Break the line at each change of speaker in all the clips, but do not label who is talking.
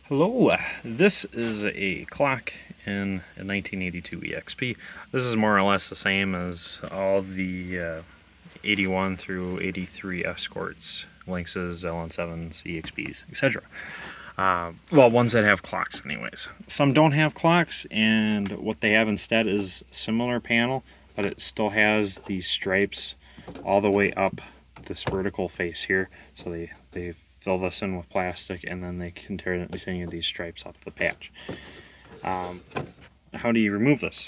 Hello, this is a clock in a 1982 EXP. This is more or less the same as all the 81 through 83 Escorts, Lynxes, LN7s, EXPs, etc. Well, ones that have clocks anyways. Some don't have clocks, and what they have instead is a similar panel, but it still has these stripes all the way up this vertical face here. So they fill this in with plastic, and then they continue these stripes up the patch. How do you remove this?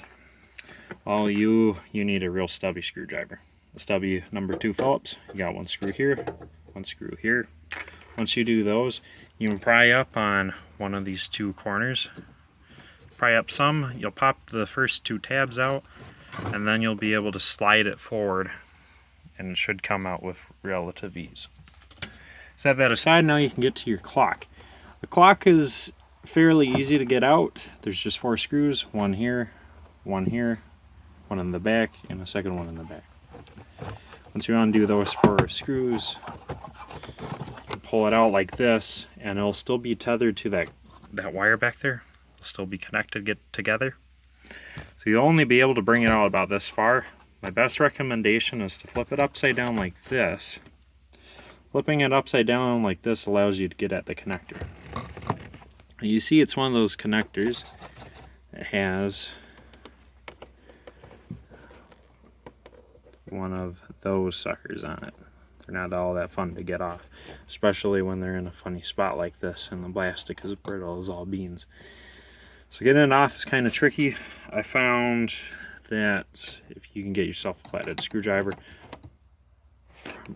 Well, you need a real stubby screwdriver. A stubby number 2 Phillips. You got one screw here, one screw here. Once you do those, you can pry up on one of these 2 corners. Pry up some, you'll pop the first 2 tabs out, and then you'll be able to slide it forward, and it should come out with relative ease. Set that aside, now you can get to your clock. The clock is fairly easy to get out. There's just 4 screws, one here, one in the back, and a second one in the back. Once you undo those 4 screws, you pull it out like this, and it'll still be tethered to that wire back there. It'll still be connected together. So you'll only be able to bring it out about this far. My best recommendation is to flip it upside down like this. Flipping it upside down like this allows you to get at the connector. You see, it's one of those connectors that has one of those suckers on it. They're not all that fun to get off, especially when they're in a funny spot like this and the plastic is brittle as all beans. So getting it off is kind of tricky. I found that if you can get yourself a flathead screwdriver,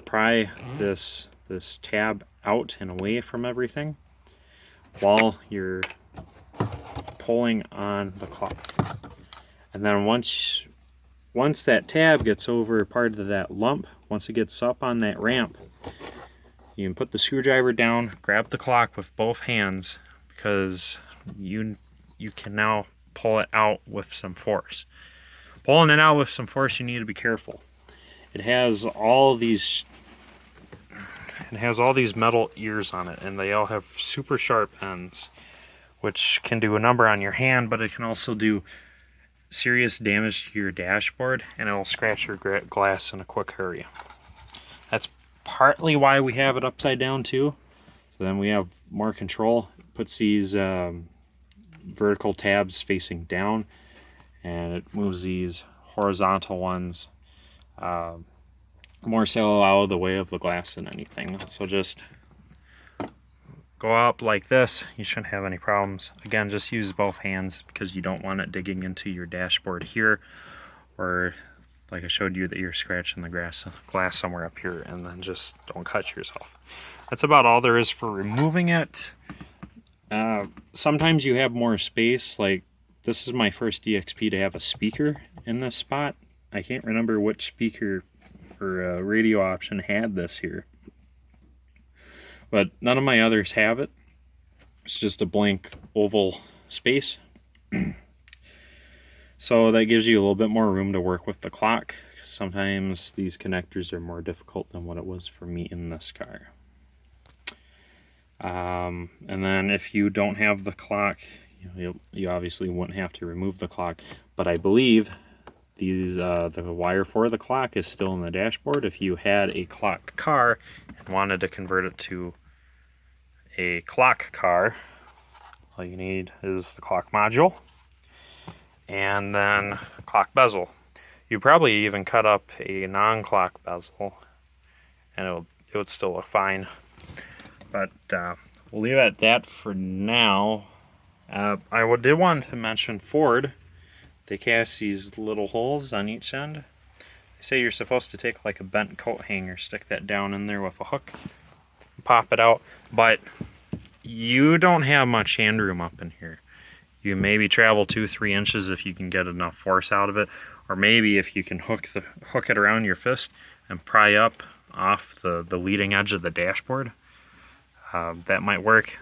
pry this tab out and away from everything while you're pulling on the clock. And then once that tab gets over part of that lump, once it gets up on that ramp, you can put the screwdriver down, grab the clock with both hands, because you can now pull it out with some force. Pulling it out with some force, you need to be careful. It has all these metal ears on it, and they all have super sharp ends, which can do a number on your hand, but it can also do serious damage to your dashboard, and it'll scratch your glass in a quick hurry. That's partly why we have it upside down too, so then we have more control. It puts these vertical tabs facing down, and it moves these horizontal ones more so out of the way of the glass than anything. So just go up like this, you shouldn't have any problems. Again, just use both hands because you don't want it digging into your dashboard here, or like I showed you that you're scratching the glass somewhere up here, and then just don't cut yourself. That's about all there is for removing it. Sometimes you have more space, like this is my first EXP to have a speaker in this spot. I can't remember which speaker or radio option had this here, but none of my others have it. It's just a blank oval space. So that gives you a little bit more room to work with the clock. Sometimes these connectors are more difficult than what it was for me in this car. And then if you don't have the clock, you obviously wouldn't have to remove the clock, but I believe the wire for the clock is still in the dashboard. If you had a clock car and wanted to convert it to a clock car, all you need is the clock module and then clock bezel. You probably even cut up a non-clock bezel and it would still look fine. But we'll leave it at that for now. I did want to mention Ford. They cast these little holes on each end. They say you're supposed to take like a bent coat hanger, stick that down in there with a hook, pop it out, but you don't have much hand room up in here. You maybe travel 2-3 inches if you can get enough force out of it, or maybe if you can hook it around your fist and pry up off the leading edge of the dashboard. That might work.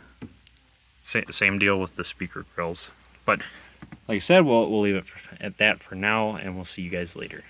Same deal with the speaker grills. But like I said, we'll leave it at that for now, and we'll see you guys later.